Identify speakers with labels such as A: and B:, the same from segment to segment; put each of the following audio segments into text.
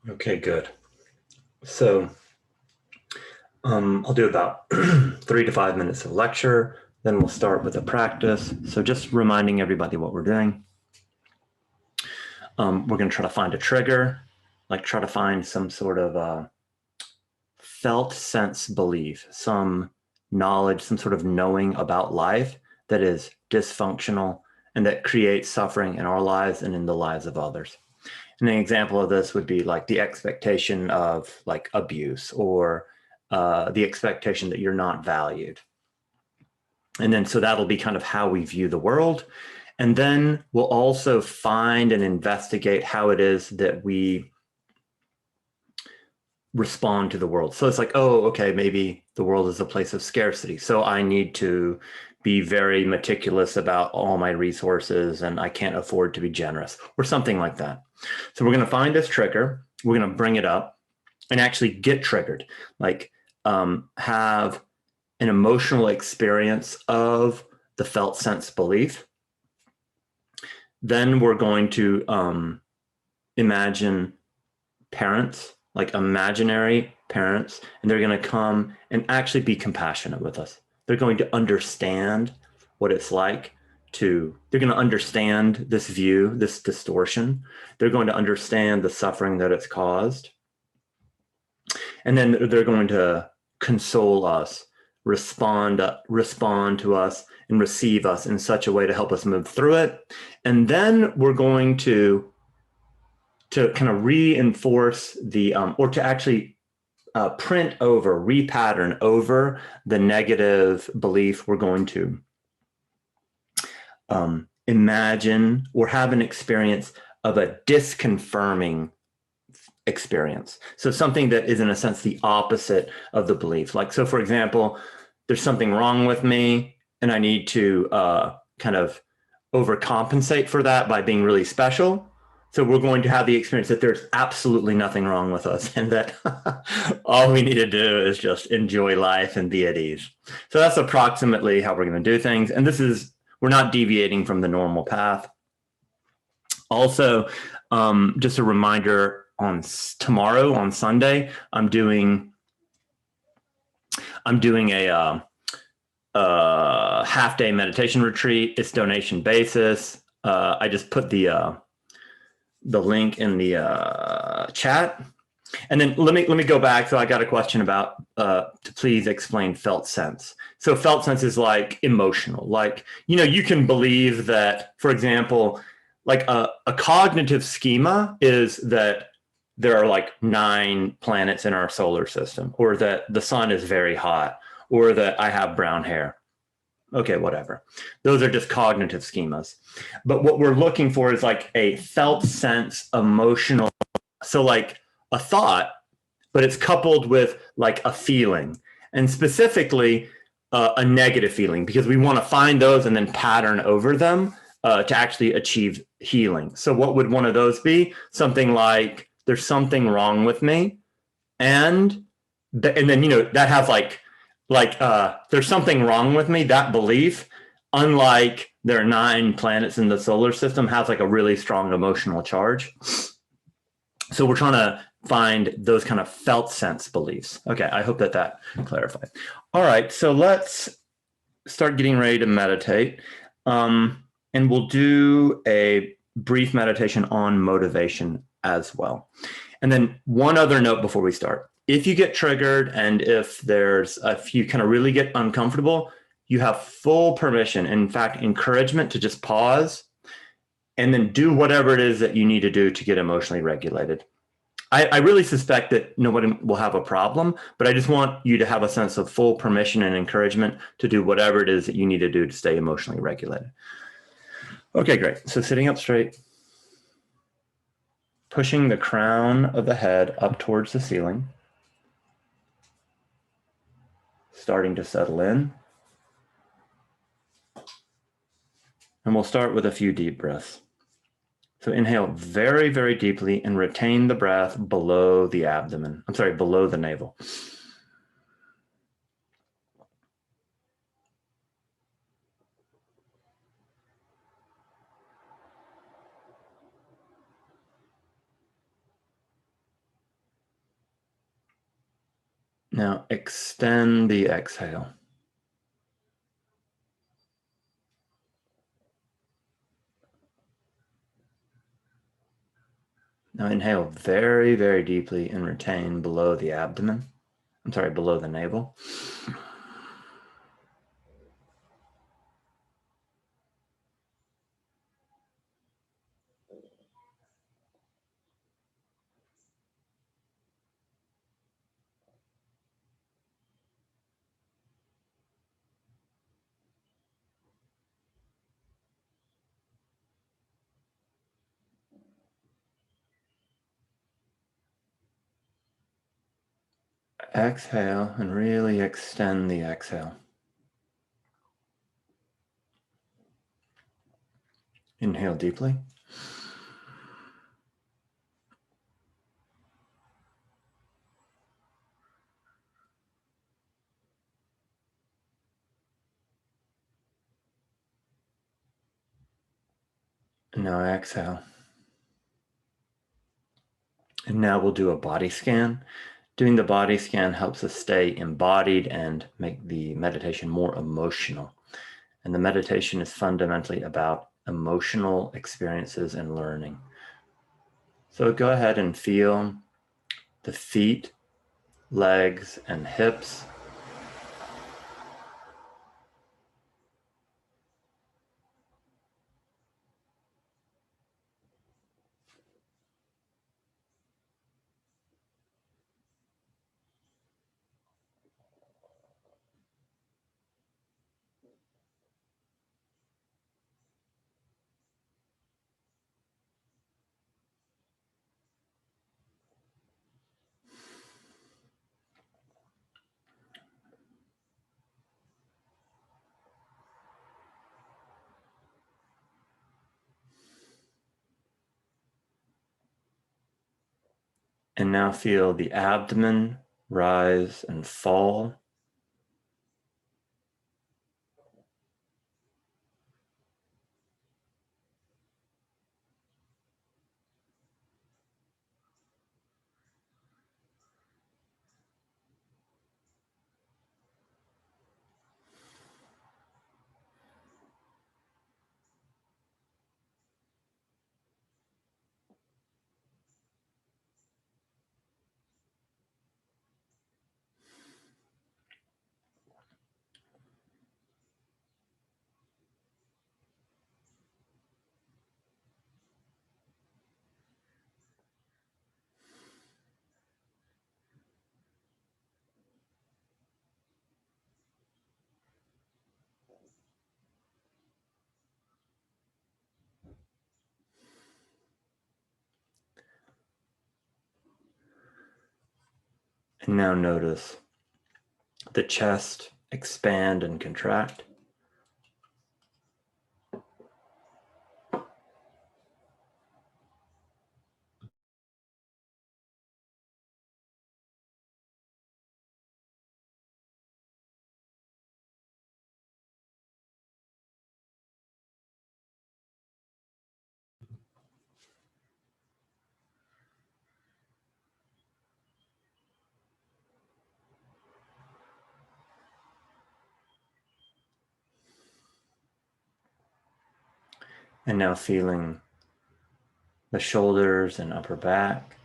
A: Okay, good. So I'll do about 3 to 5 minutes of lecture, then we'll start with a practice. So just reminding everybody what we're doing. We're going to try to find a trigger, like try to find some sort of felt sense belief, some knowledge, some sort of knowing about life that is dysfunctional and that creates suffering in our lives and in the lives of others. And an example of this would be like the expectation of like abuse or the expectation that you're not valued. And then so that'll be kind of how we view the world. And then we'll also find and investigate how it is that we respond to the world. So it's like, oh, okay, maybe the world is a place of scarcity. So I need to be very meticulous about all my resources and I can't afford to be generous or something like that. So we're going to find this trigger. We're going to bring it up and actually get triggered, like have an emotional experience of the felt sense belief. Then we're going to imagine parents, like imaginary parents, and they're going to come and actually be compassionate with us. They're going to understand what it's like they're going to understand this view, this distortion. They're going to understand the suffering that it's caused. And then they're going to console us, respond to us, and receive us in such a way to help us move through it. And then we're going to kind of reinforce or to actually print over, repattern over the negative belief. We're going to imagine or have an experience of a disconfirming experience. So something that is in a sense the opposite of the belief. Like, so for example, there's something wrong with me and I need to kind of overcompensate for that by being really special. So we're going to have the experience that there's absolutely nothing wrong with us and that all we need to do is just enjoy life and be at ease. So that's approximately how we're going to do things. And we're not deviating from the normal path. Also, just a reminder, on tomorrow, on Sunday, I'm doing a half-day meditation retreat. It's donation basis. I just put the link in the chat. And then let me go back. So I got a question about to please explain felt sense. So felt sense is like emotional. Like, you can believe that, for example, like a cognitive schema is that there are like 9 planets in our solar system, or that the sun is very hot, or that I have brown hair. Okay, whatever. Those are just cognitive schemas. But what we're looking for is like a felt sense, emotional. So like a thought, but it's coupled with like a feeling, and specifically a negative feeling, because we want to find those and then pattern over them to actually achieve healing. So what would one of those be? Something like, there's something wrong with me, and then that has like there's something wrong with me. That belief, unlike there are 9 planets in the solar system, has like a really strong emotional charge. So we're trying to find those kind of felt sense beliefs. Okay, I hope that clarified. All right, so let's start getting ready to meditate. And we'll do a brief meditation on motivation as well. And then one other note before we start. If you get triggered and if you kind of really get uncomfortable, you have full permission, in fact, encouragement to just pause and then do whatever it is that you need to do to get emotionally regulated. I really suspect that nobody will have a problem, but I just want you to have a sense of full permission and encouragement to do whatever it is that you need to do to stay emotionally regulated. Okay, great. So sitting up straight, pushing the crown of the head up towards the ceiling, starting to settle in. And we'll start with a few deep breaths. So inhale very, very deeply and retain the breath below the abdomen. I'm sorry, below the navel. Now extend the exhale. Now inhale very, very deeply and retain below the abdomen. I'm sorry, below the navel. Exhale and really extend the exhale. Inhale deeply. And now exhale. And now we'll do a body scan. Doing the body scan helps us stay embodied and make the meditation more emotional. And the meditation is fundamentally about emotional experiences and learning. So go ahead and feel the feet, legs, and hips. And now feel the abdomen rise and fall. And now notice the chest expand and contract. And now feeling the shoulders and upper back.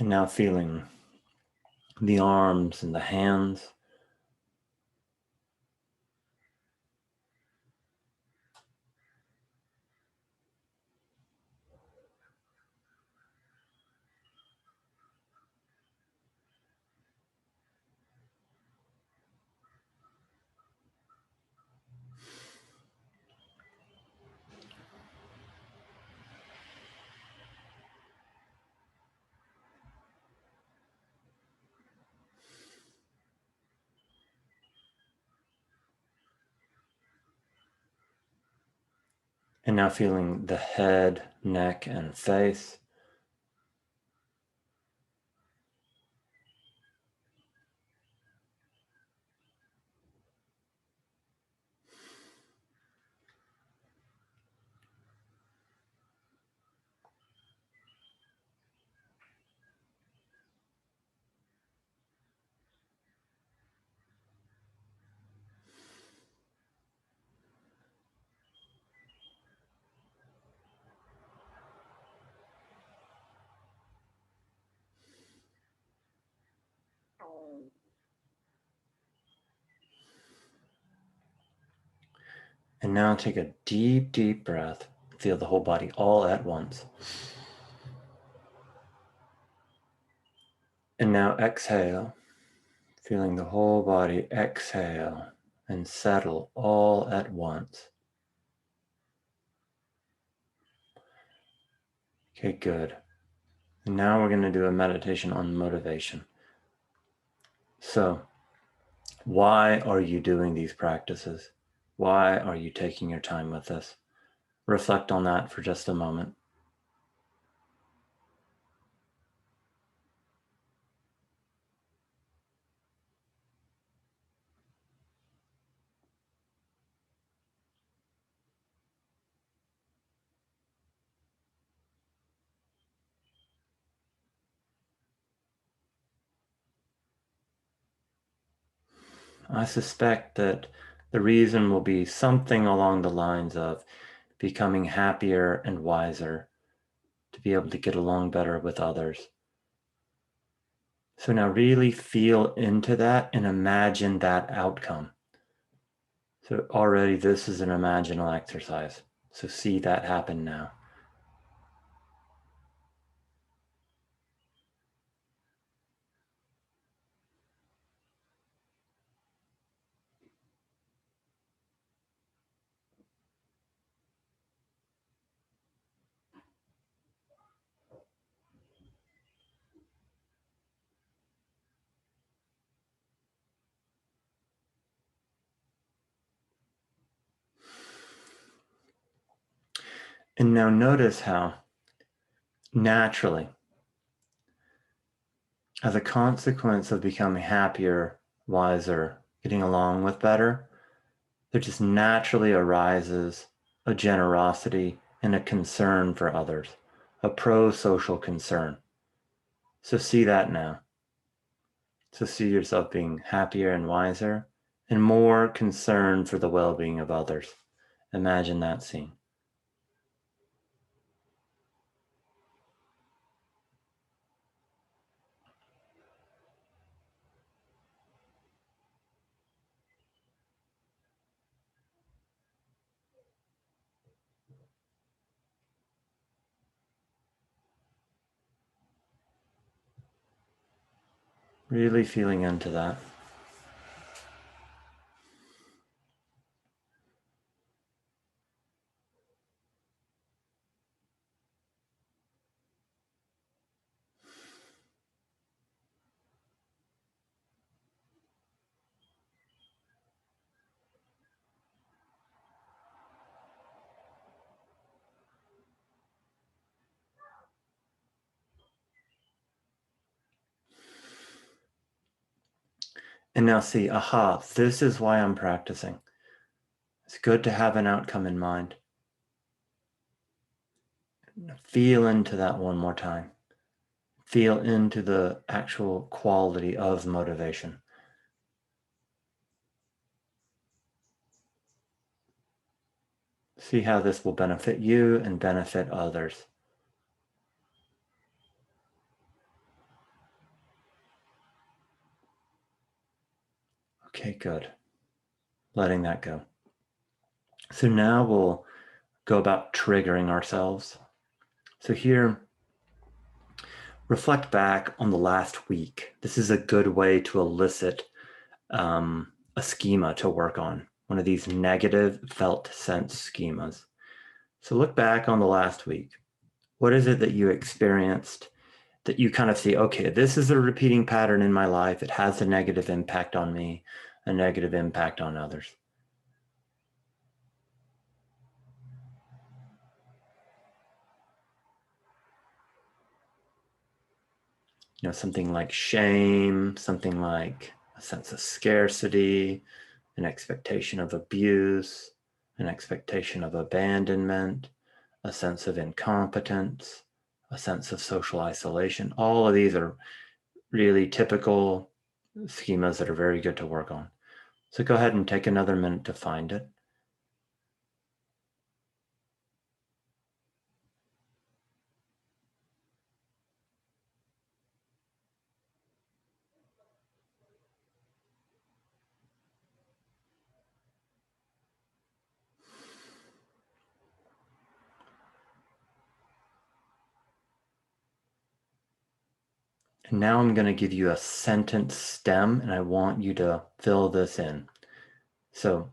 A: And now feeling the arms and the hands. And now feeling the head, neck, and face. And now take a deep, deep breath. Feel the whole body all at once. And now exhale, feeling the whole body exhale and settle all at once. Okay, good. And now we're going to do a meditation on motivation. So, why are you doing these practices? Why are you taking your time with this? Reflect on that for just a moment. I suspect that the reason will be something along the lines of becoming happier and wiser to be able to get along better with others. So now really feel into that and imagine that outcome. So already this is an imaginal exercise. So see that happen now. And now notice how naturally, as a consequence of becoming happier, wiser, getting along with better, there just naturally arises a generosity and a concern for others, a pro-social concern. So see that now. So see yourself being happier and wiser and more concerned for the well-being of others. Imagine that scene. Really feeling into that. And now see, aha, this is why I'm practicing. It's good to have an outcome in mind. Feel into that one more time. Feel into the actual quality of motivation. See how this will benefit you and benefit others. Okay, good. Letting that go. So now we'll go about triggering ourselves. So here, reflect back on the last week. This is a good way to elicit a schema to work on, one of these negative felt sense schemas. So look back on the last week. What is it that you experienced that you kind of see, okay, this is a repeating pattern in my life. It has a negative impact on me, a negative impact on others. something like shame, something like a sense of scarcity, an expectation of abuse, an expectation of abandonment, a sense of incompetence, a sense of social isolation. All of these are really typical schemas that are very good to work on. So go ahead and take another minute to find it. And now I'm going to give you a sentence stem, and I want you to fill this in. So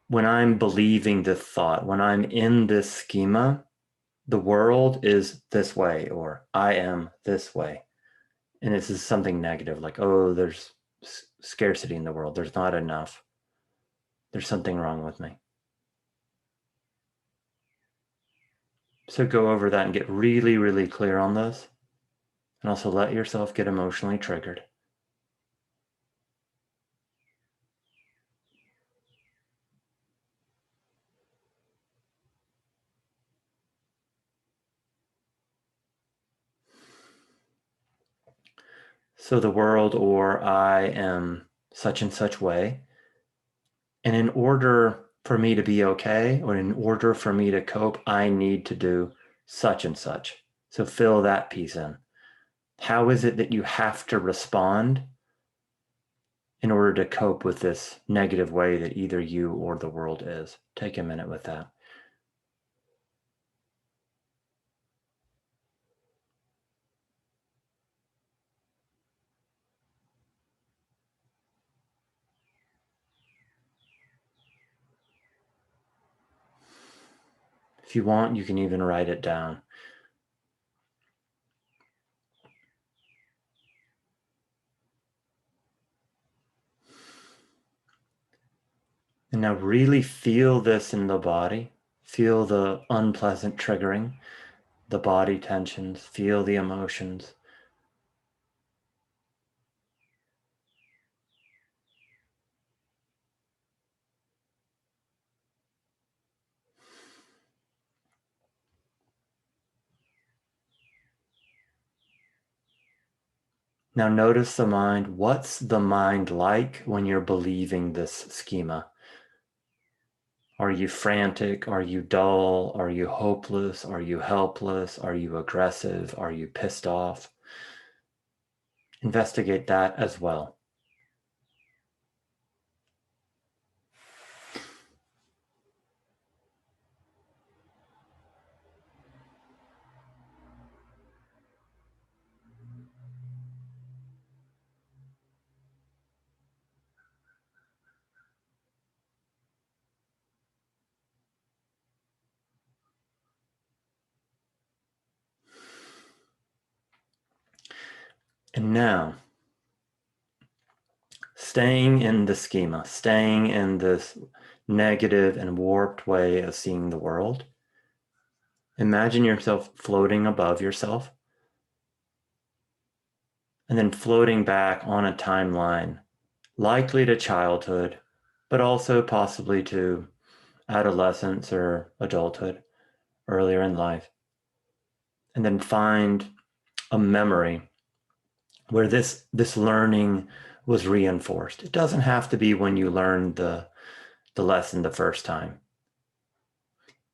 A: when I'm believing this thought, when I'm in this schema, the world is this way, or I am this way. And this is something negative, like, oh, there's scarcity in the world. There's not enough. There's something wrong with me. So go over that and get really, really clear on this. And also let yourself get emotionally triggered. So the world, or I am such and such way. And in order for me to be okay, or in order for me to cope, I need to do such and such. So fill that piece in. How is it that you have to respond in order to cope with this negative way that either you or the world is? Take a minute with that. If you want, you can even write it down. And now really feel this in the body. Feel the unpleasant triggering, the body tensions, feel the emotions. Now notice the mind. What's the mind like when you're believing this schema? Are you frantic? Are you dull? Are you hopeless? Are you helpless? Are you aggressive? Are you pissed off? Investigate that as well. And now, staying in the schema, staying in this negative and warped way of seeing the world, imagine yourself floating above yourself and then floating back on a timeline, likely to childhood, but also possibly to adolescence or adulthood, earlier in life. And then find a memory where this learning was reinforced. It doesn't have to be when you learned the lesson the first time.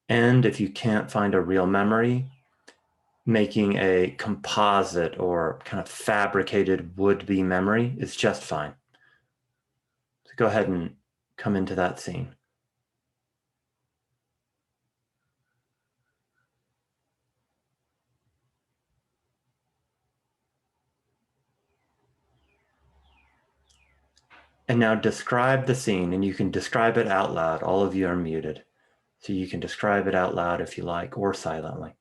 A: And if you can't find a real memory, making a composite or kind of fabricated would-be memory is just fine. So go ahead and come into that scene. And now describe the scene, and you can describe it out loud. All of you are muted. So you can describe it out loud if you like, or silently.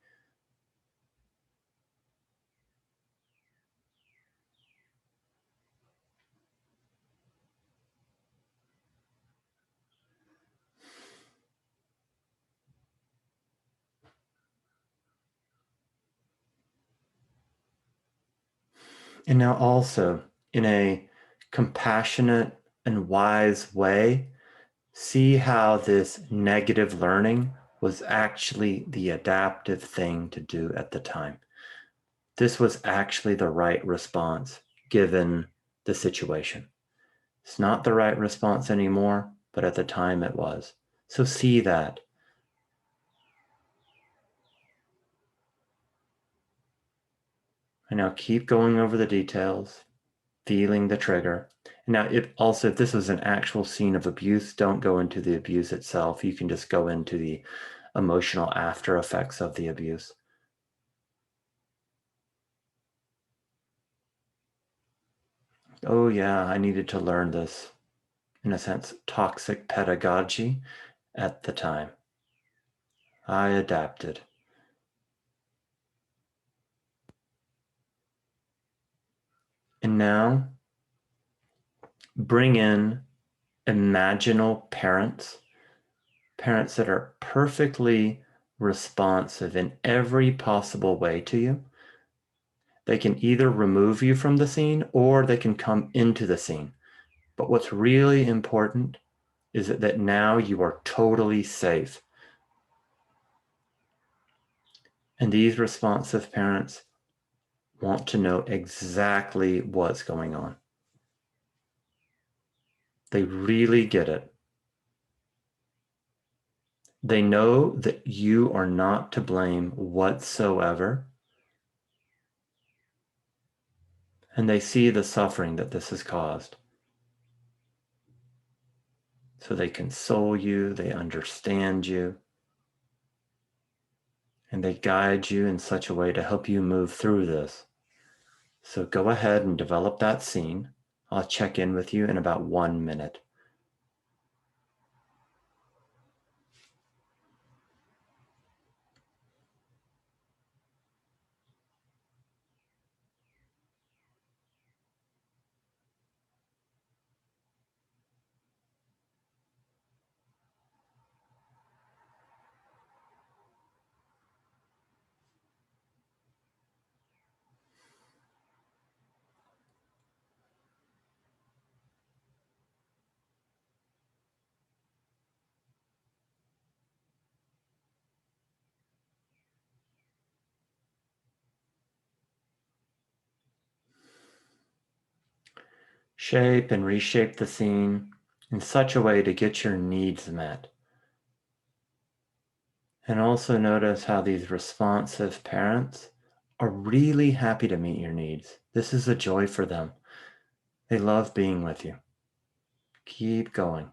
A: And now also, in a compassionate and wise way, see how this negative learning was actually the adaptive thing to do at the time. This was actually the right response given the situation. It's not the right response anymore, but at the time it was. So see that. And now keep going over the details, feeling the trigger. And now, if this was an actual scene of abuse, don't go into the abuse itself. You can just go into the emotional after effects of the abuse. Oh, yeah, I needed to learn this, in a sense, toxic pedagogy at the time. I adapted. And now bring in imaginal parents, parents that are perfectly responsive in every possible way to you. They can either remove you from the scene or they can come into the scene. But what's really important is that now you are totally safe. And these responsive parents want to know exactly what's going on. They really get it. They know that you are not to blame whatsoever. And they see the suffering that this has caused. So they console you, they understand you, and they guide you in such a way to help you move through this. So go ahead and develop that scene. I'll check in with you in about 1 minute. Shape and reshape the scene in such a way to get your needs met. And also notice how these responsive parents are really happy to meet your needs. This is a joy for them. They love being with you. Keep going.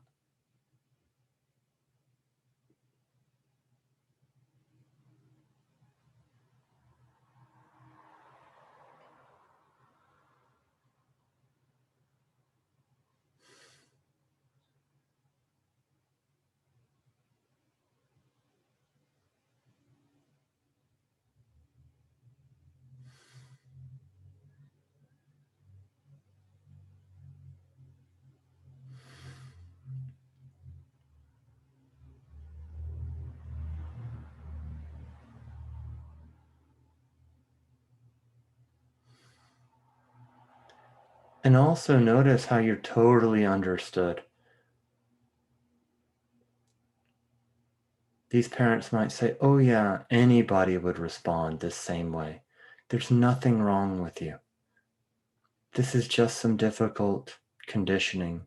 A: And also notice how you're totally understood. These parents might say, oh, yeah, anybody would respond this same way. There's nothing wrong with you. This is just some difficult conditioning,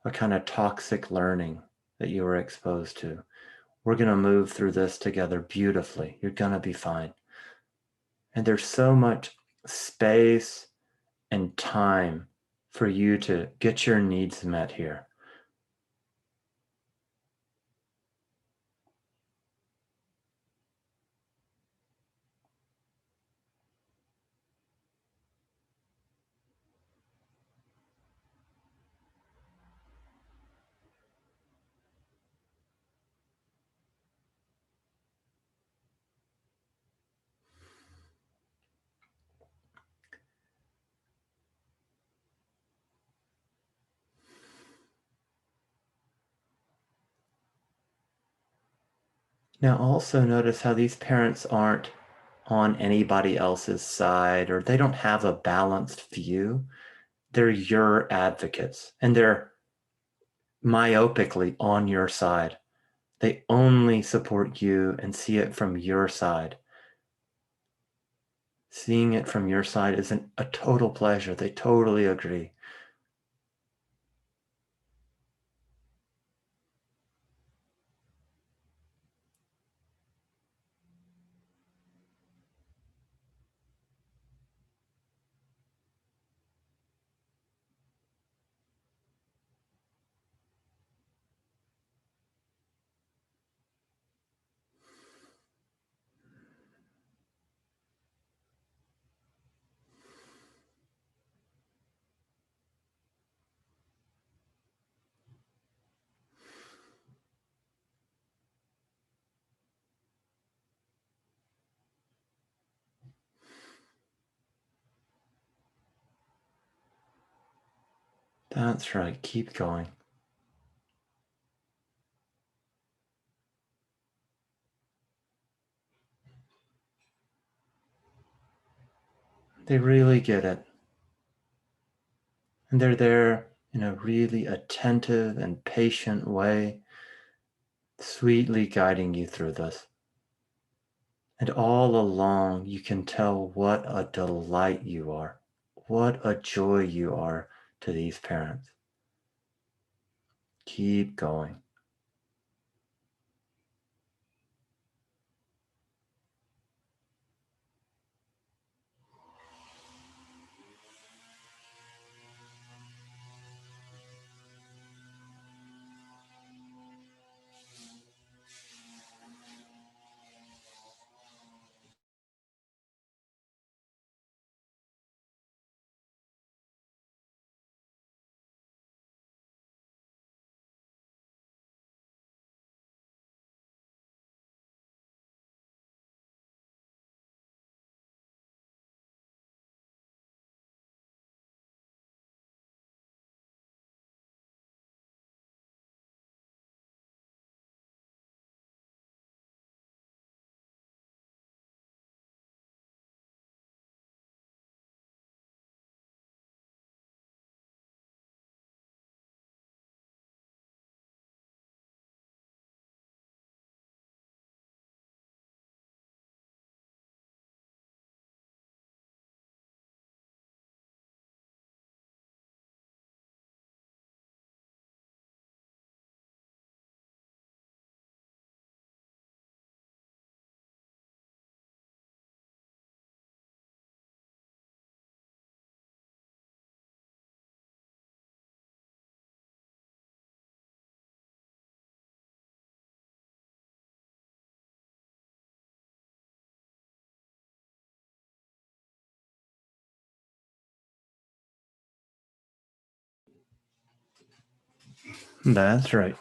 A: a kind of toxic learning that you were exposed to. We're going to move through this together beautifully. You're going to be fine. And there's so much space and time for you to get your needs met here. Now also notice how these parents aren't on anybody else's side, or they don't have a balanced view. They're your advocates, and they're myopically on your side. They only support you and see it from your side. Seeing it from your side isn't a total pleasure. They totally agree. That's right. Keep going. They really get it. And they're there in a really attentive and patient way, sweetly guiding you through this. And all along, you can tell what a delight you are, what a joy you are to these parents. Keep going. That's right.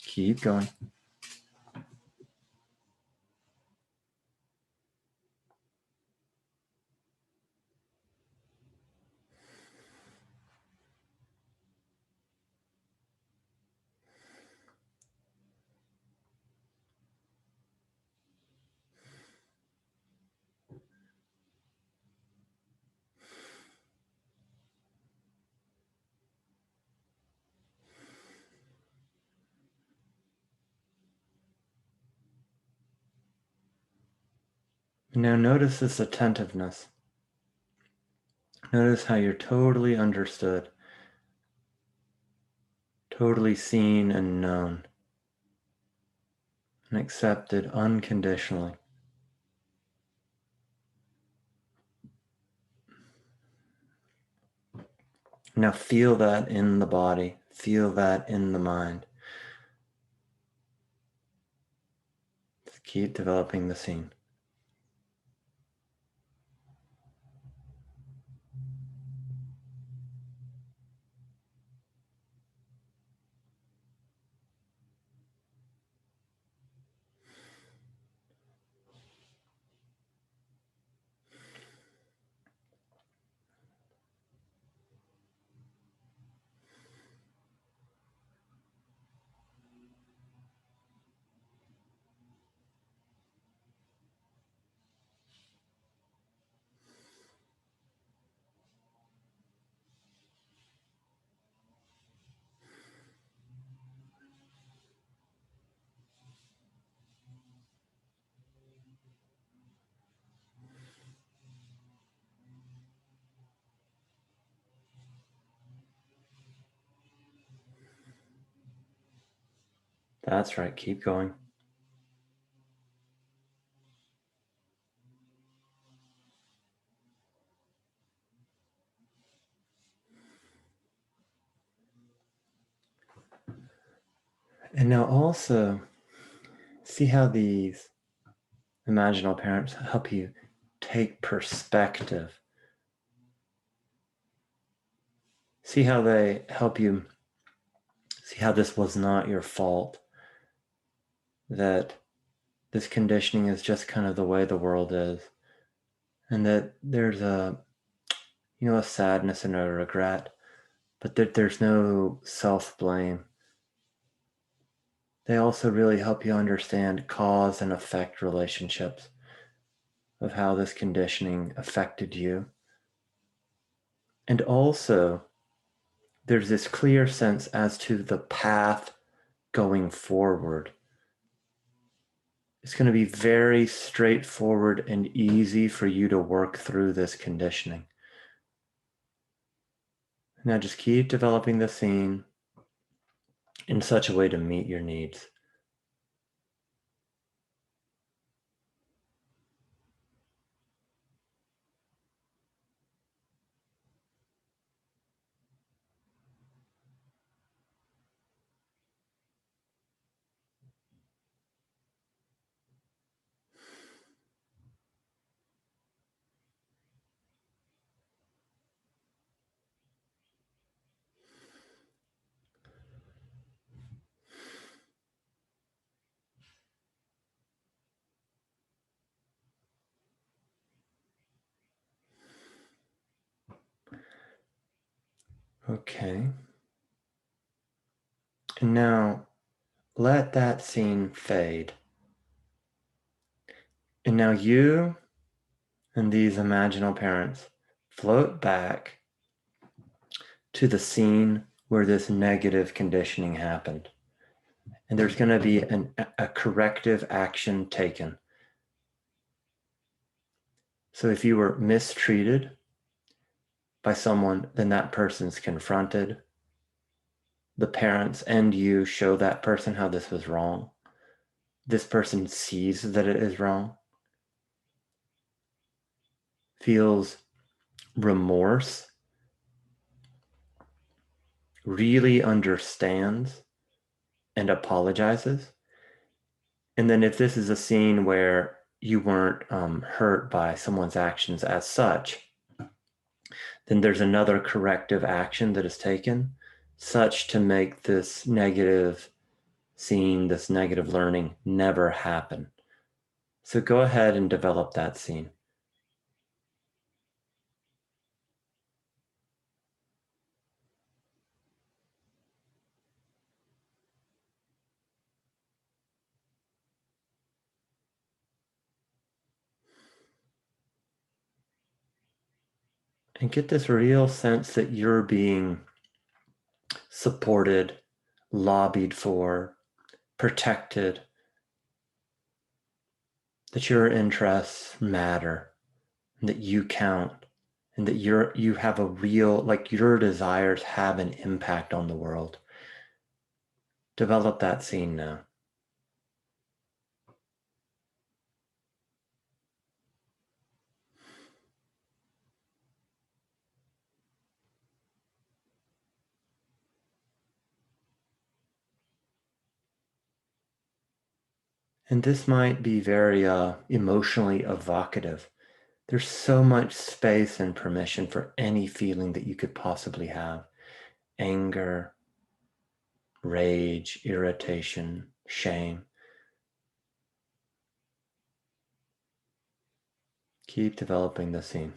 A: Keep going. Now notice this attentiveness. Notice how you're totally understood, totally seen and known, and accepted unconditionally. Now feel that in the body, feel that in the mind. Keep developing the scene. That's right. Keep going. And now also see how these imaginal parents help you take perspective. See how they help you see how this was not your fault, that this conditioning is just kind of the way the world is, and that there's a sadness and a regret, but that there's no self-blame. They also really help you understand cause and effect relationships of how this conditioning affected you. And also, there's this clear sense as to the path going forward. It's going to be very straightforward and easy for you to work through this conditioning. Now just keep developing the scene in such a way to meet your needs. Okay. And now let that scene fade. And now you and these imaginal parents float back to the scene where this negative conditioning happened. And there's going to be a corrective action taken. So if you were mistreated by someone, then that person's confronted. The parents and you show that person how this was wrong. This person sees that it is wrong, feels remorse, really understands, and apologizes. And then if this is a scene where you weren't hurt by someone's actions as such, then there's another corrective action that is taken, such to make this negative scene, this negative learning never happen. So go ahead and develop that scene. And get this real sense that you're being supported, lobbied for, protected, that your interests matter, and that you count, and that you have a real, like your desires have an impact on the world. Develop that scene now. And this might be very emotionally evocative. There's so much space and permission for any feeling that you could possibly have. Anger, rage, irritation, shame. Keep developing the scene.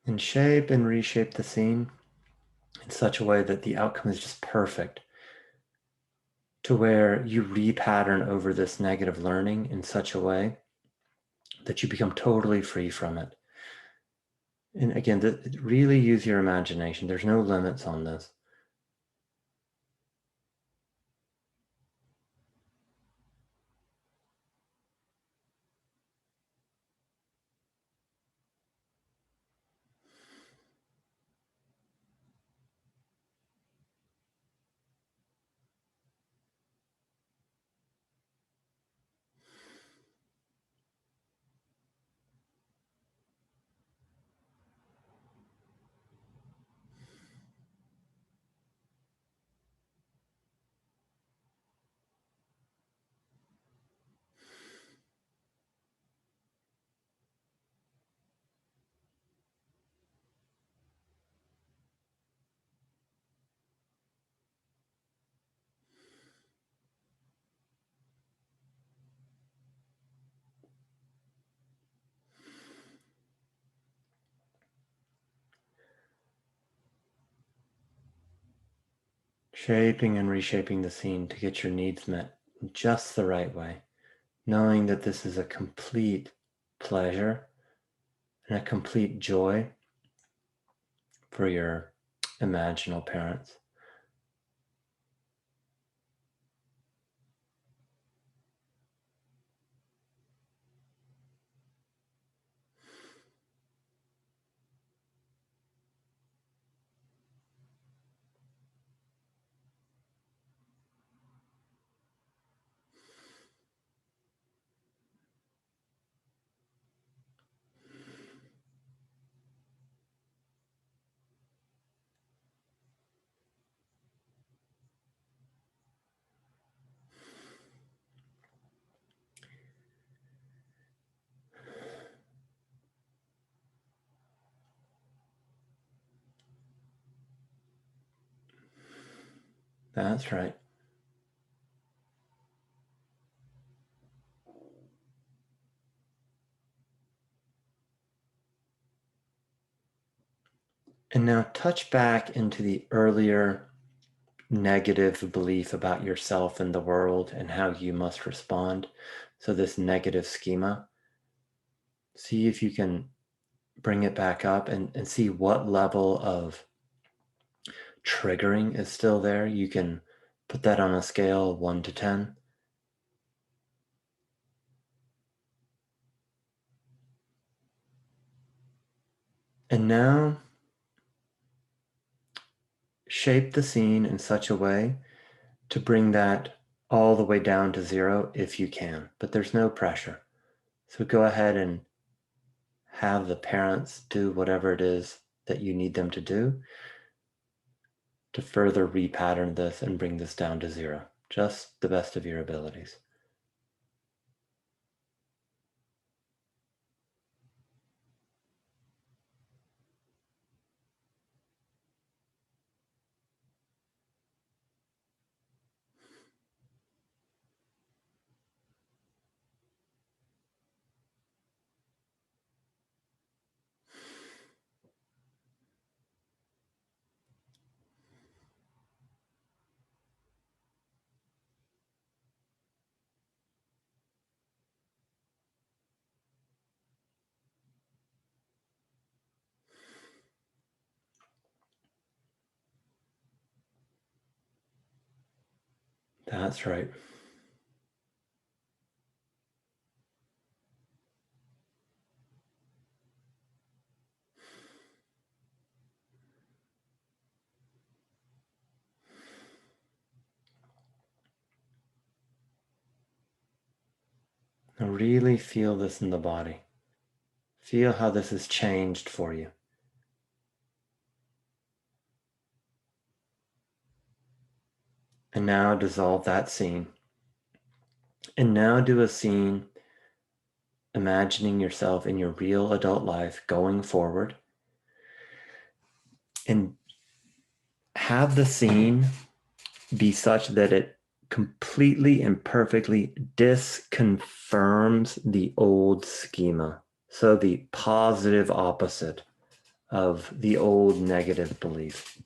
A: And shape and reshape the scene in such a way that the outcome is just perfect, to where you repattern over this negative learning in such a way that you become totally free from it. And again, really use your imagination. There's no limits on this. Shaping and reshaping the scene to get your needs met in just the right way, knowing that this is a complete pleasure and a complete joy for your imaginal parents. That's right. And now touch back into the earlier negative belief about yourself and the world and how you must respond. So, this negative schema, see if you can bring it back up and see what level of triggering is still there. You can put that on a scale 1 to 10. And now shape the scene in such a way to bring that all the way down to 0 if you can, but there's no pressure. So go ahead and have the parents do whatever it is that you need them to do to further repattern this and bring this down to 0, just the best of your abilities. That's right. Now really feel this in the body. Feel how this has changed for you. And now dissolve that scene. And now do a scene imagining yourself in your real adult life going forward. And have the scene be such that it completely and perfectly disconfirms the old schema. So the positive opposite of the old negative belief.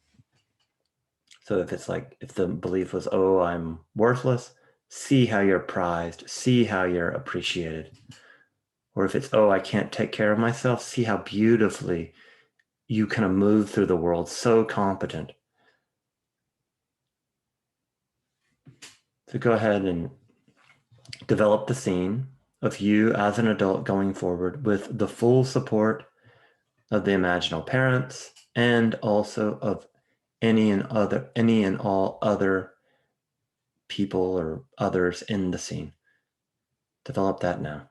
A: So if it's like, if the belief was, oh, I'm worthless, see how you're prized, see how you're appreciated. Or if it's, oh, I can't take care of myself, see how beautifully you kind of move through the world, so competent. So go ahead and develop the scene of you as an adult going forward with the full support of the imaginal parents and also of any and all other people or others in the scene. Develop that now.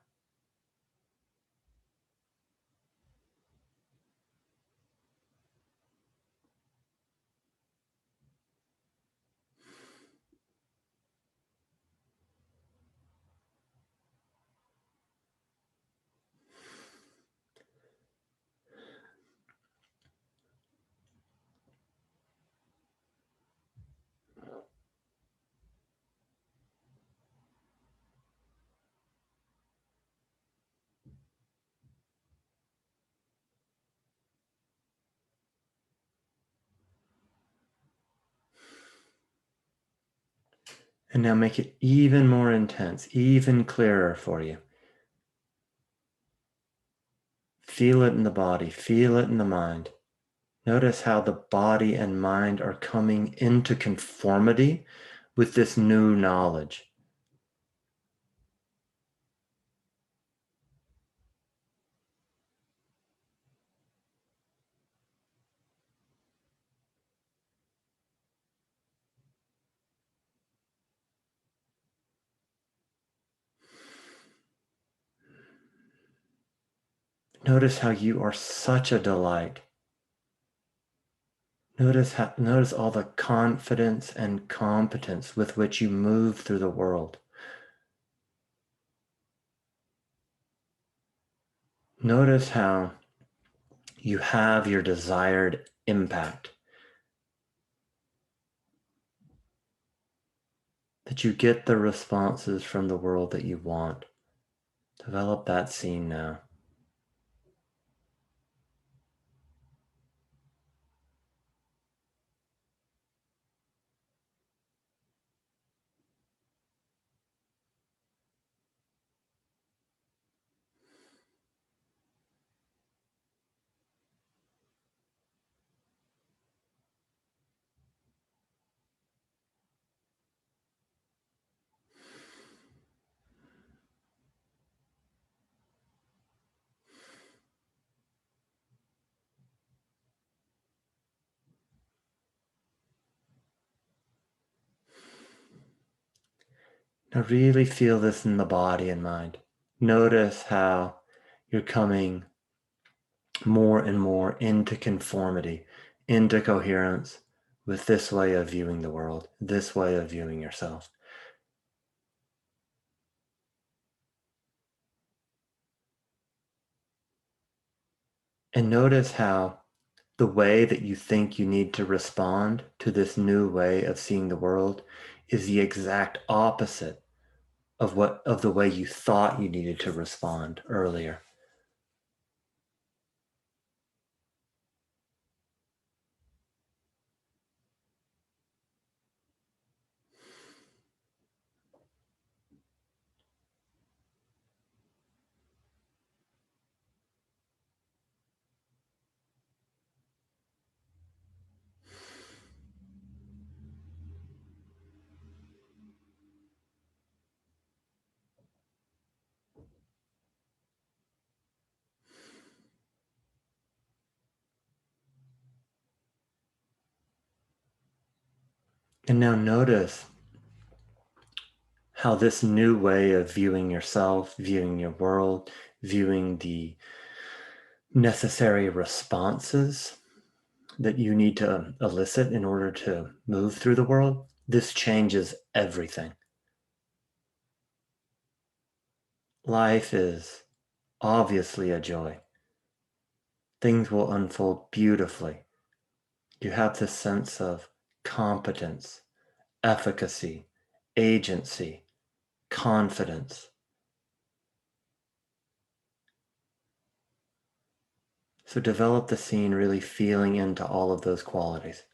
A: And now make it even more intense, even clearer for you. Feel it in the body, feel it in the mind. Notice how the body and mind are coming into conformity with this new knowledge. Notice how you are such a delight. Notice all the confidence and competence with which you move through the world. Notice how you have your desired impact. That you get the responses from the world that you want. Develop that scene now. Now really feel this in the body and mind. Notice how you're coming more and more into conformity, into coherence with this way of viewing the world, this way of viewing yourself. And notice how the way that you think you need to respond to this new way of seeing the world is the exact opposite of the way you thought you needed to respond earlier. And now notice how this new way of viewing yourself, viewing your world, viewing the necessary responses that you need to elicit in order to move through the world, this changes everything. Life is obviously a joy. Things will unfold beautifully. You have this sense of competence, efficacy, agency, confidence. So develop the scene really feeling into all of those qualities.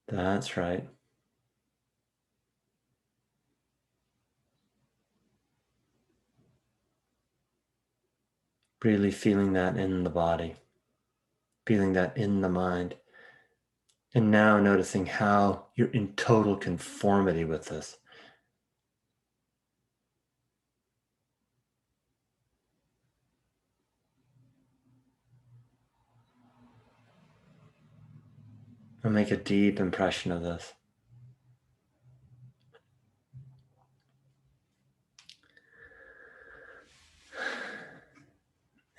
A: That's right. Really feeling that in the body, feeling that in the mind. And now noticing how you're in total conformity with this. And make a deep impression of this.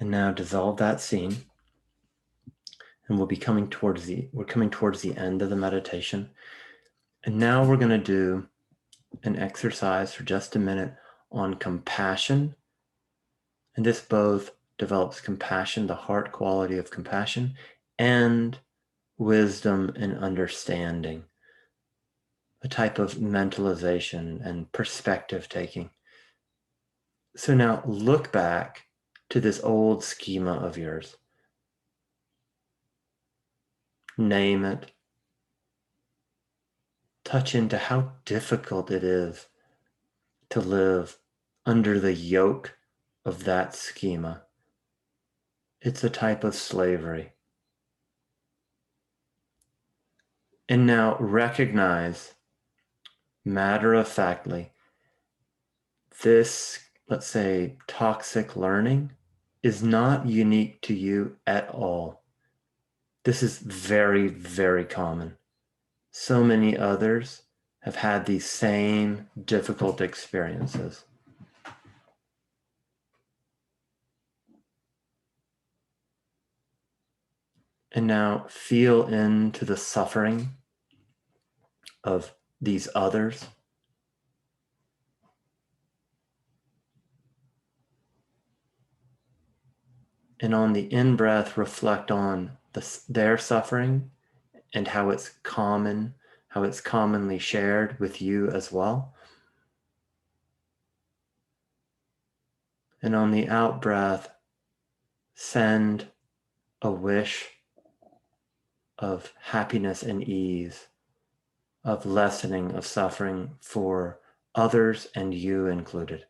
A: And now dissolve that scene. And we're coming towards the end of the meditation. And now we're going to do an exercise for just a minute on compassion. And this both develops compassion, the heart quality of compassion, and wisdom and understanding, a type of mentalization and perspective taking. So now look back to this old schema of yours. Name it. Touch into how difficult it is to live under the yoke of that schema. It's a type of slavery. And now recognize, matter of factly, this, let's say, toxic learning is not unique to you at all. This is very, very common. So many others have had these same difficult experiences. And now feel into the suffering of these others. And on the in-breath, reflect on their suffering and how it's common, how it's commonly shared with you as well. And on the out-breath, send a wish of happiness and ease, of lessening of suffering for others and you included.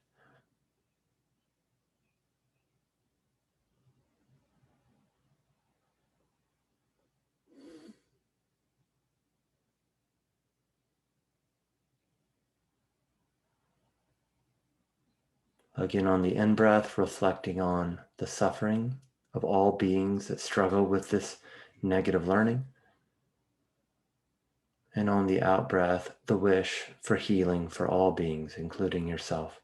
A: Again, on the in-breath, reflecting on the suffering of all beings that struggle with this negative learning. And on the out-breath, the wish for healing for all beings, including yourself.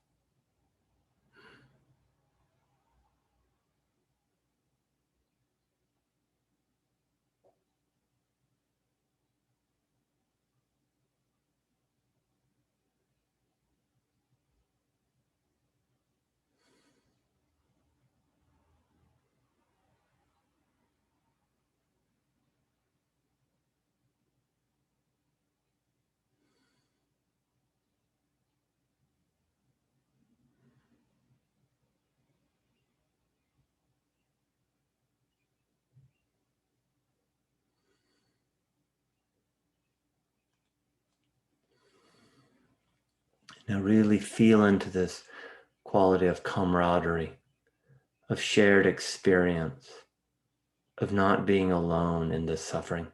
A: Now really feel into this quality of camaraderie, of shared experience, of not being alone in this suffering.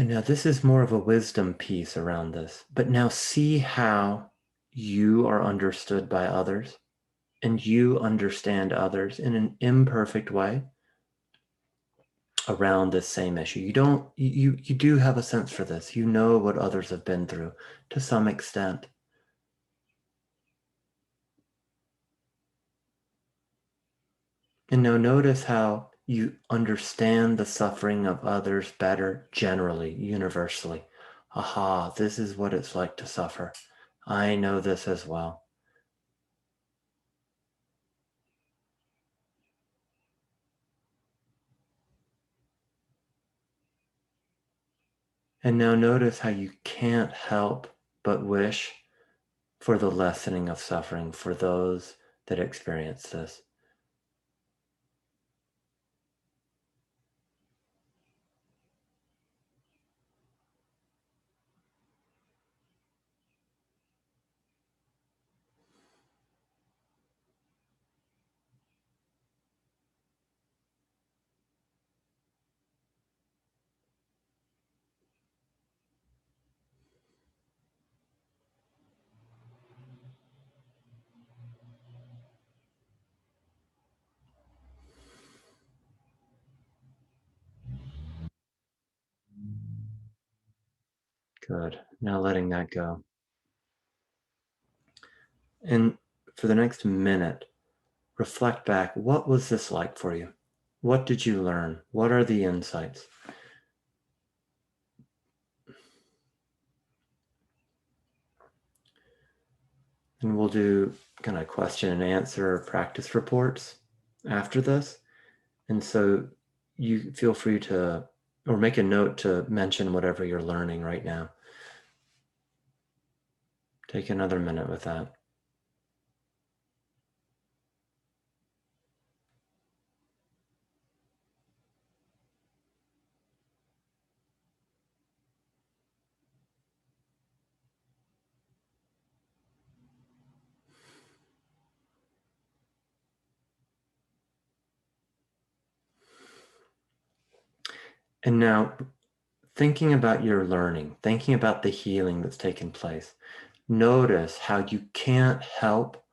A: And now this is more of a wisdom piece around this, but now see how you are understood by others and you understand others in an imperfect way around this same issue. You do have a sense for this. You know what others have been through to some extent. And now notice how you understand the suffering of others better generally, universally. Aha, this is what it's like to suffer. I know this as well. And now notice how you can't help but wish for the lessening of suffering for those that experience this. Good. Now letting that go. And for the next minute, reflect back. What was this like for you? What did you learn? What are the insights? And we'll do kind of question and answer practice reports after this. And so you feel free to, or make a note to mention whatever you're learning right now. Take another minute with that. And now, thinking about your learning, thinking about the healing that's taken place, notice how you can't help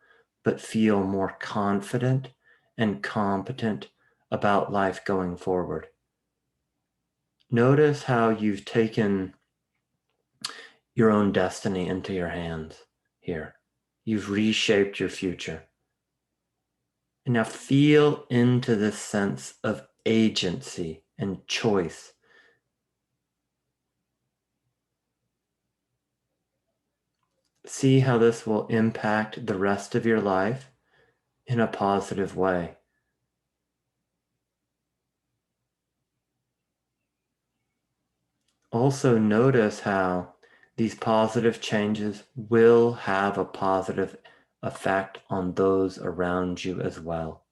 A: but feel more confident and competent about life going forward. Notice how you've taken your own destiny into your hands here. You've reshaped your future. And now feel into this sense of agency and choice. See how this will impact the rest of your life in a positive way. Also notice how these positive changes will have a positive effect on those around you as well.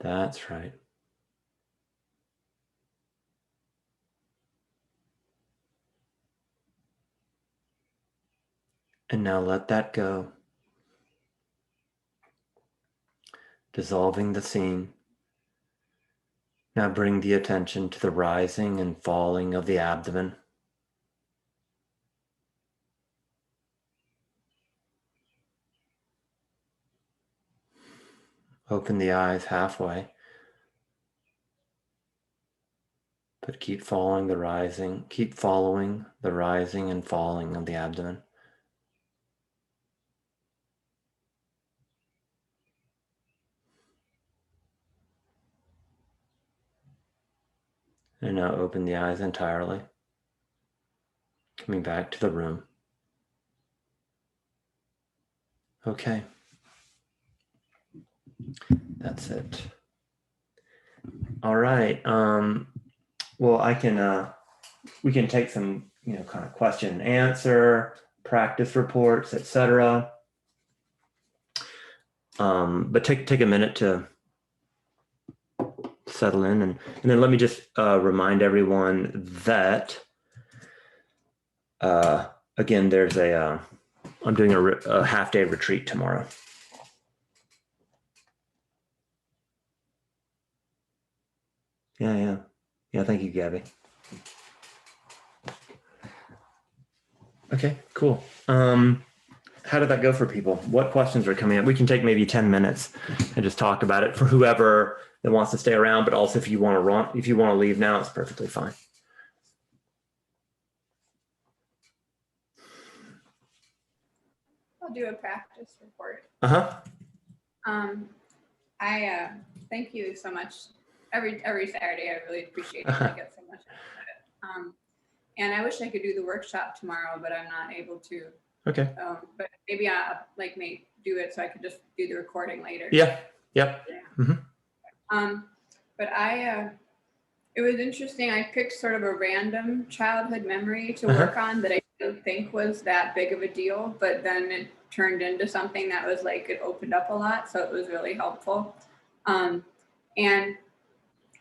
A: That's right. And now let that go. Dissolving the scene. Now bring the attention to the rising and falling of the abdomen. Open the eyes halfway, but keep following the rising, keep following the rising and falling of the abdomen. And now open the eyes entirely, coming back to the room. Okay. That's it. All right. Well, we can take some, kind of question and answer, practice reports, etc. But take a minute to settle in, and then let me just remind everyone that Again, there's I'm doing a half-day retreat tomorrow. Yeah. Thank you, Gabby. Okay, cool. How did that go for people? What questions are coming up? We can take maybe 10 minutes and just talk about it for whoever that wants to stay around, but also if you want to leave now, it's perfectly fine.
B: I'll do a practice report. I thank you so much. Every Saturday, I really appreciate it. I get so much out of it. And I wish I could do the workshop tomorrow, but I'm not able to.
A: Okay.
B: But maybe I'll may do it so I could just do the recording later.
A: Yeah. Yep.
B: Yeah. Mm-hmm. But it was interesting. I picked sort of a random childhood memory to work on that I didn't think was that big of a deal, but then it turned into something that was it opened up a lot. So it was really helpful. And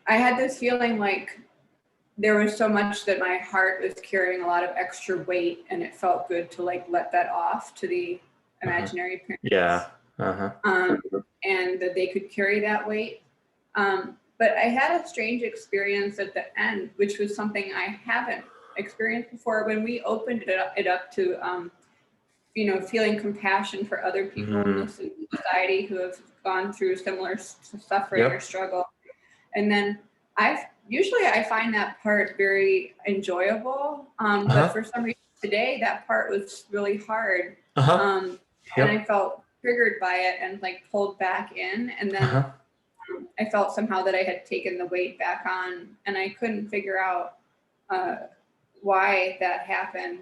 B: I had this feeling like there was so much that my heart was carrying a lot of extra weight, and it felt good to let that off to the imaginary parents.
A: Yeah.
B: And that they could carry that weight. But I had a strange experience at the end, which was something I haven't experienced before. When we opened it up to, feeling compassion for other people in this society who have gone through similar suffering or struggle. And then I find that part very enjoyable. But for some reason today, that part was really hard. And I felt triggered by it and pulled back in. And then I felt somehow that I had taken the weight back on, and I couldn't figure out why that happened.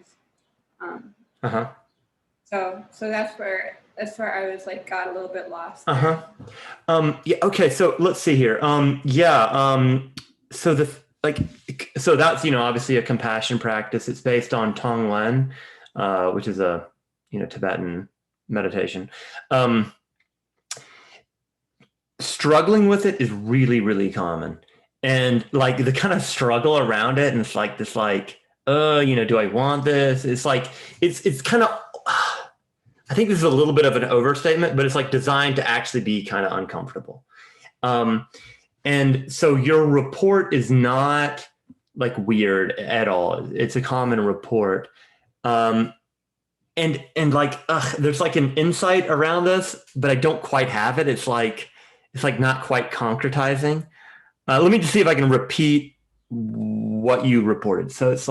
B: So that's where I was got a little bit lost.
A: Yeah. Okay. So let's see here. So so that's obviously a compassion practice. It's based on Tonglen, which is a Tibetan meditation. Struggling with it is really, really common, and the kind of struggle around it, and it's this do I want this? It's it's kind of. I think this is a little bit of an overstatement, but it's designed to actually be kind of uncomfortable. And so your report is not weird at all. It's a common report. And there's an insight around this, but I don't quite have it. It's not quite concretizing. Let me just see if I can repeat what you reported. So it's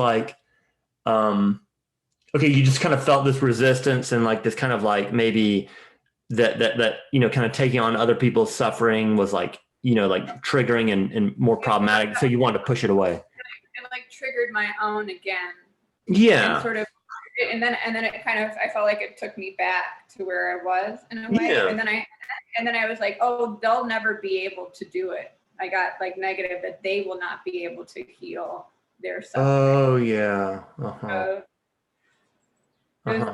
A: okay, you just kind of felt this resistance and this kind of maybe that kind of taking on other people's suffering was triggering and more problematic. So you wanted to push it away.
B: It triggered my own again.
A: Yeah.
B: And sort of, and then it kind of, I felt like it took me back to where I was in a way.
A: Yeah.
B: And then I was oh, they'll never be able to do it. I got negative that they will not be able to heal their suffering.
A: Oh yeah.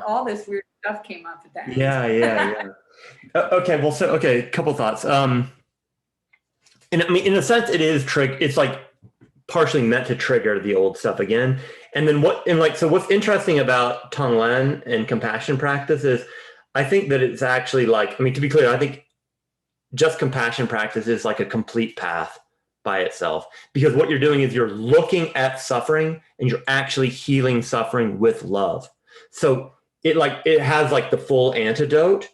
B: All this weird stuff came up at that end.
A: Yeah. Okay. Well, a couple thoughts. And I mean, in a sense, it is it's partially meant to trigger the old stuff again. And then so what's interesting about Tonglen and compassion practice is I think that it's actually to be clear, I think just compassion practice is a complete path by itself, because what you're doing is you're looking at suffering and you're actually healing suffering with love. So it has the full antidote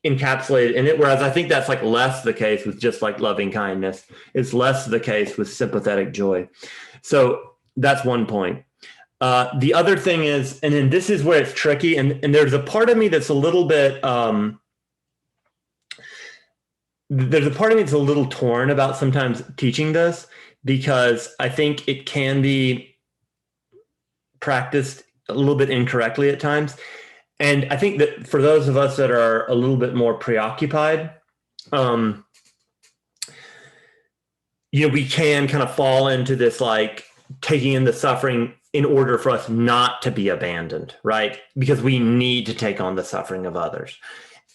A: encapsulated in it, whereas I think that's less the case with just loving kindness. It's less the case with sympathetic joy. So that's one point. The other thing is, and then this is where it's tricky, and there's a part of me that's a little bit there's a part of me that's a little torn about sometimes teaching this, because I think it can be practiced a little bit incorrectly at times. And I think that for those of us that are a little bit more preoccupied, we can kind of fall into this taking in the suffering in order for us not to be abandoned, right? Because we need to take on the suffering of others.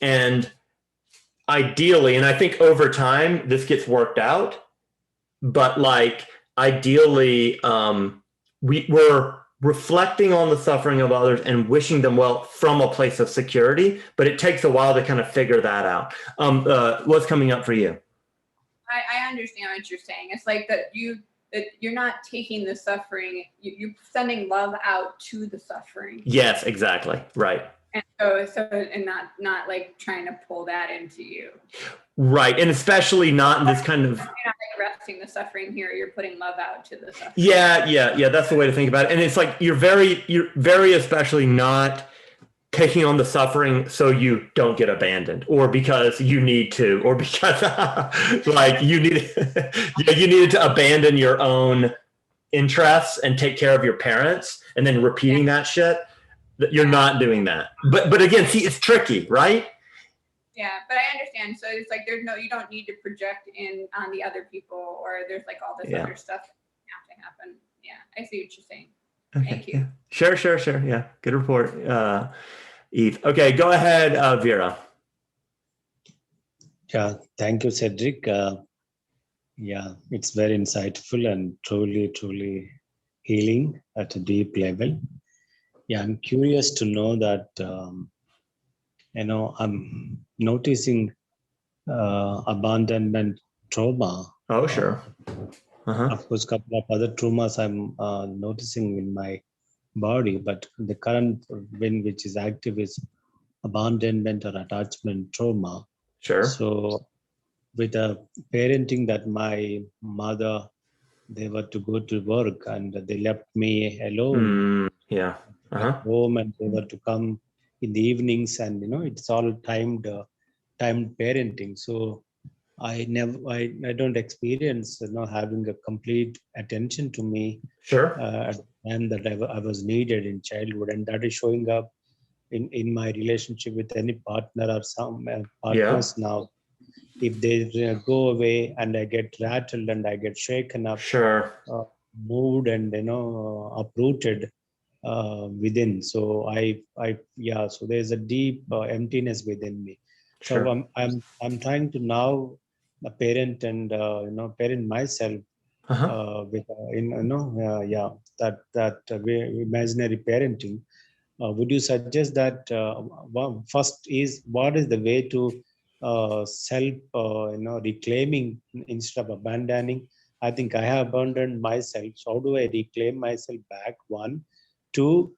A: And ideally, and I think over time this gets worked out, but ideally we're reflecting on the suffering of others and wishing them well from a place of security, but it takes a while to kind of figure that out. What's coming up for you?
B: I understand what you're saying. It's like that you're not taking the suffering, you're sending love out to the suffering.
A: Yes, exactly. Right.
B: And and not like trying to pull that into you.
A: Right. And especially not in this kind of,
B: You're not like arresting the suffering here. You're putting love out to the suffering.
A: yeah. That's the way to think about it. And it's like, you're very especially not taking on the suffering so you don't get abandoned, or because you need to, or because like you needed to abandon your own interests and take care of your parents and then repeating that shit. You're not doing that. But again, see, it's tricky, right?
B: Yeah, but I understand. So it's like you don't need to project in on the other people, or there's like all this other stuff that have to happen. Yeah, I see what you're saying.
A: Okay,
B: Thank you.
A: Yeah. Sure. Yeah, good report, Eve. Okay, go ahead, Vera.
C: Yeah, thank you, Cedric. Yeah, it's very insightful and truly healing at a deep level. Yeah, I'm curious to know that, I'm noticing abandonment trauma.
A: Oh, sure.
C: Of course, a couple of other traumas I'm noticing in my body, but the current one which is active is abandonment or attachment trauma.
A: Sure.
C: So with the parenting that my mother, they were to go to work and they left me alone at home, and they were to come in the evenings, and it's all timed parenting. So I don't experience having a complete attention to me at the time that I was needed in childhood, and that is showing up in my relationship with any partner or some partners now. If they go away and I get rattled and I get shaken up, moved and uprooted within. So so there's a deep emptiness within me. So I'm trying to now parent and parent myself with that imaginary parenting. Would you suggest that first is what is the way to self reclaiming instead of abandoning? I think I have abandoned myself. So how do I reclaim myself back? 1, 2,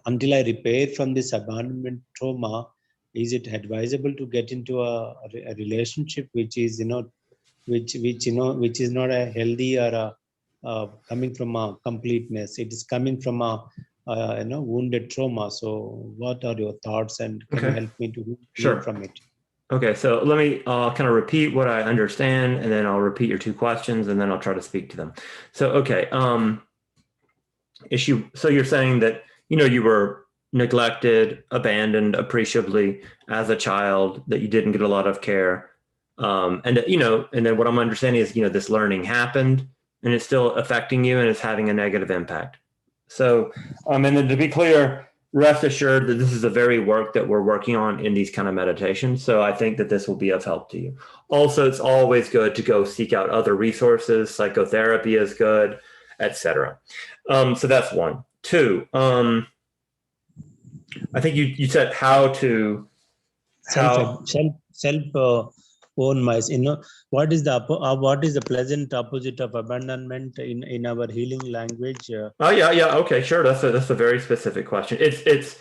C: until I repair from this abandonment trauma, is it advisable to get into a relationship which is which is not a healthy or coming from a completeness? It is coming from a wounded trauma. So what are your thoughts, and can you help me to heal from it?
A: Okay, so let me kind of repeat what I understand, and then I'll repeat your 2 questions, and then I'll try to speak to them. So, okay, so you're saying that, you were neglected, abandoned appreciably as a child, that you didn't get a lot of care. And then what I'm understanding is, this learning happened and it's still affecting you and it's having a negative impact. So, and then to be clear, rest assured that this is the very work that we're working on in these kind of meditations. So I think that this will be of help to you. Also, it's always good to go seek out other resources. Psychotherapy is good, etc. So that's 1. 2, I think you said how to
C: own myself. What is the pleasant opposite of abandonment in our healing language?
A: Okay, sure. That's a very specific question. It's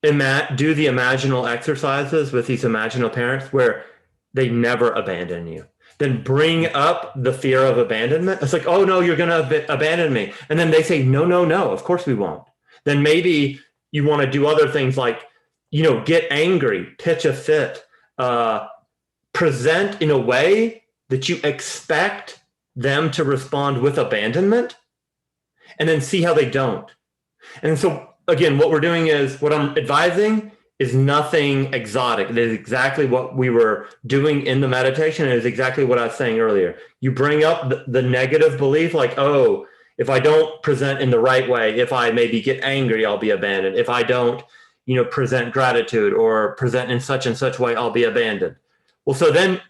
A: do the imaginal exercises with these imaginal parents where they never abandon you. Then bring up the fear of abandonment. It's like, oh no, you're going to abandon me. And then they say, no, of course we won't. Then maybe you want to do other things like, get angry, pitch a fit, present in a way that you expect them to respond with abandonment, and then see how they don't. And so again, what we're doing is, what I'm advising is nothing exotic. It is exactly what we were doing in the meditation. It is exactly what I was saying earlier. You bring up the negative belief, like, oh, if I don't present in the right way, if I maybe get angry, I'll be abandoned. If I don't, present gratitude or present in such and such way, I'll be abandoned. Well, so then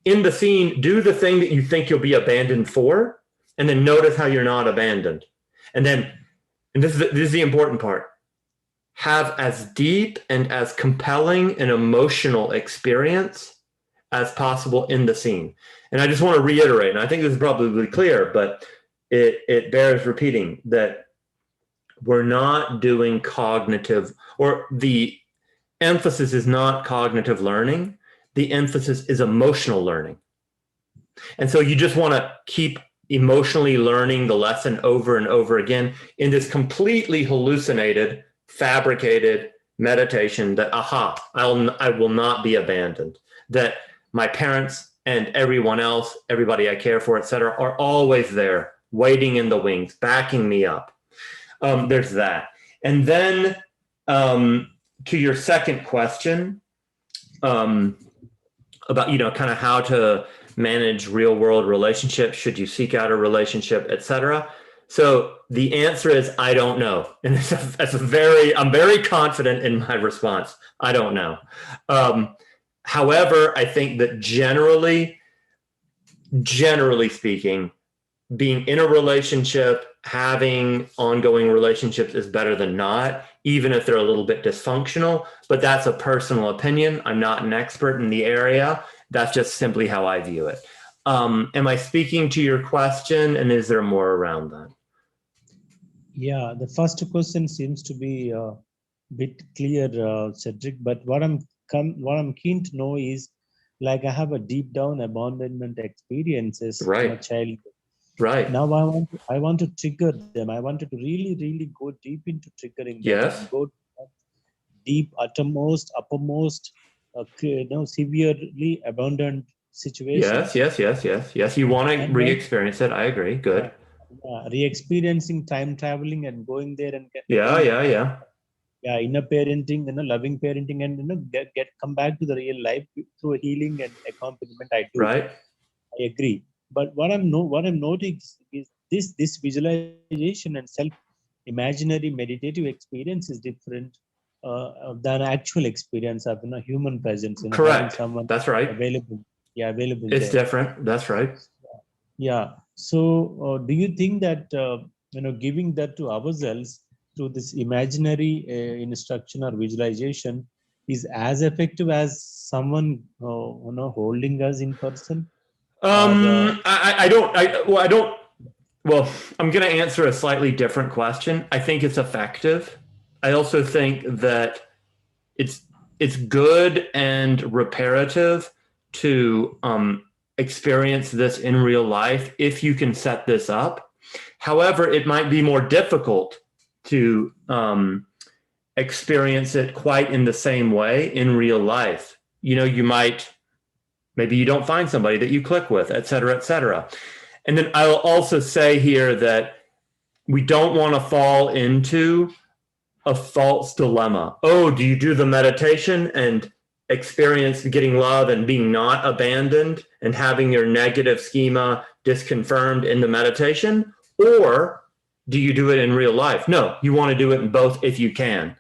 A: in the scene, do the thing that you think you'll be abandoned for, and then notice how you're not abandoned. And then and this is the important part, have as deep and as compelling an emotional experience as possible in the scene. And I just want to reiterate, and I think this is probably clear, but it bears repeating, that we're not doing cognitive, or the emphasis is not cognitive learning. The emphasis is emotional learning. And so you just want to keep emotionally learning the lesson over and over again in this completely hallucinated, fabricated meditation that, I will not be abandoned, that my parents and everyone else, everybody I care for, etc., are always there, waiting in the wings, backing me up. There's that. And then to your second question about, kind of how to manage real world relationships, should you seek out a relationship, etc. So the answer is, I don't know. And I'm very confident in my response. I don't know. However, I think that generally speaking, being in a relationship, having ongoing relationships is better than not, even if they're a little bit dysfunctional. But that's a personal opinion. I'm not an expert in the area. That's just simply how I view it. Am I speaking to your question, and is there more around that?
C: Yeah, the first question seems to be a bit clear, Cedric. But what I'm keen to know is, like, I have a deep down abandonment experiences
A: Right.
C: in a child.
A: Right.
C: Now I want to trigger them. I wanted to really go deep into triggering them.
A: Yes.
C: Go deep, uppermost, severely abandoned situations.
A: Yes. You want to re-experience it. I agree. Good.
C: Re-experiencing time traveling and going there and inner parenting, loving parenting, and come back to the real life through healing and accompaniment. I do.
A: Right.
C: I agree. But what I'm noting is this visualization and imaginary meditative experience is different than actual experience of
A: human
C: presence.
A: Correct.
C: Someone
A: that's right.
C: Available.
A: It's there. Different. That's right.
C: Yeah. So, do you think that giving that to ourselves through this imaginary instruction or visualization is as effective as someone holding us in person?
A: I don't. Well, I'm going to answer a slightly different question. I think it's effective. I also think that it's good and reparative to experience this in real life if you can set this up. However, it might be more difficult to experience it quite in the same way in real life. Maybe you don't find somebody that you click with, et cetera, et cetera. And then I'll also say here that we don't want to fall into a false dilemma. Oh, do you do the meditation and experience getting love and being not abandoned and having your negative schema disconfirmed in the meditation? Or do you do it in real life? No, you want to do it in both if you can.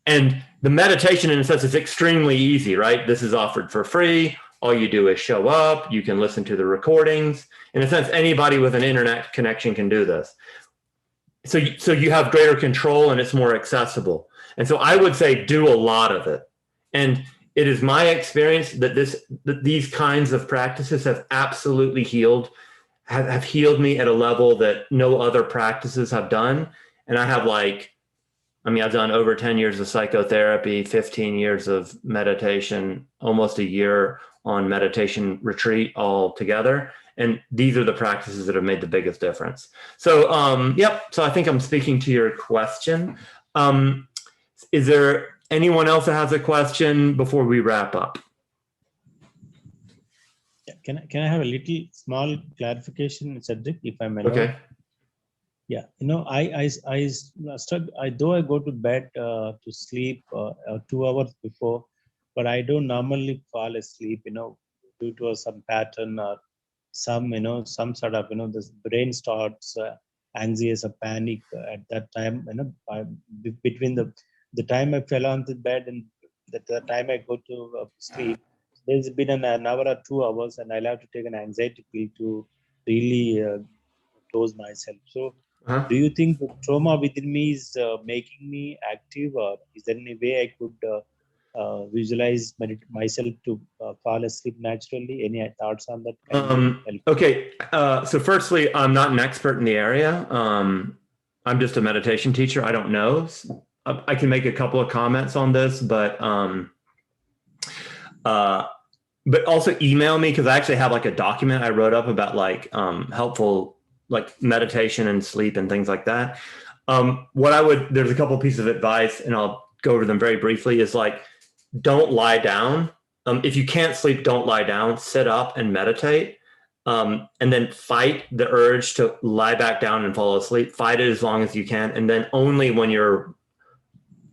A: And the meditation, in a sense, is extremely easy, right? This is offered for free. All you do is show up. You can listen to the recordings. In a sense, anybody with an internet connection can do this. So you have greater control and it's more accessible. And so I would say do a lot of it. And it is my experience that these kinds of practices have absolutely have healed me at a level that no other practices have done. And I have I've done over 10 years of psychotherapy, 15 years of meditation, almost a year on meditation retreat all together. And these are the practices that have made the biggest difference. So, so I think I'm speaking to your question. Is there anyone else that has a question before we wrap up?
C: Can I have a little small clarification, Cedric, if I'm allowed?
A: Okay.
C: Yeah, though I go to bed to sleep 2 hours before, but I don't normally fall asleep, due to some pattern or some sort of, this brain starts anxious or panic at that time, between the time I fell on the bed and the time I go to sleep, there's been an hour or 2 hours, and I'll have to take an anxiety pill to really dose myself. So
A: Uh-huh.
C: Do you think the trauma within me is making me active, or is there any way I could visualize myself to fall asleep naturally? Any thoughts on that? Can you help?
A: Okay. So firstly, I'm not an expert in the area. I'm just a meditation teacher. I don't know. I can make a couple of comments on this, but also email me, because I actually have like a document I wrote up about like helpful like meditation and sleep and things like that. There's a couple of pieces of advice, and I'll go over them very briefly, is like, don't lie down. If you can't sleep, don't lie down, sit up and meditate. And then fight the urge to lie back down and fall asleep. Fight it as long as you can. And then only when you're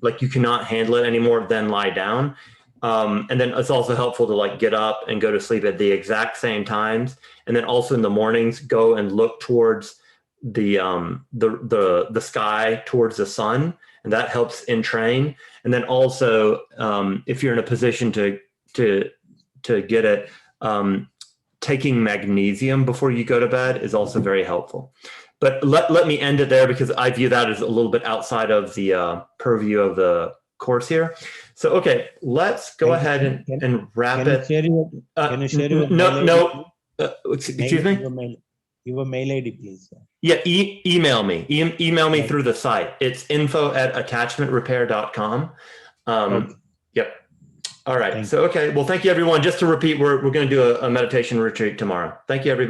A: like, you cannot handle it anymore, then lie down. And then it's also helpful to like get up and go to sleep at the exact same times. And then also in the mornings, go and look towards the sky, towards the sun, and that helps entrain. And then also, if you're in a position to get it, taking magnesium before you go to bed is also very helpful. But let me end it there, because I view that as a little bit outside of the purview of the course here. So, okay, let's go ahead and wrap it.
C: Can you share your
A: no. Excuse me?
C: Your mail ID, please.
A: Yeah, email me. Email me through the site. It's info@attachmentrepair.com.
C: Okay.
A: Yep. All right. So, okay. Well, thank you, everyone. Just to repeat, we're going to do a meditation retreat tomorrow. Thank you, everybody.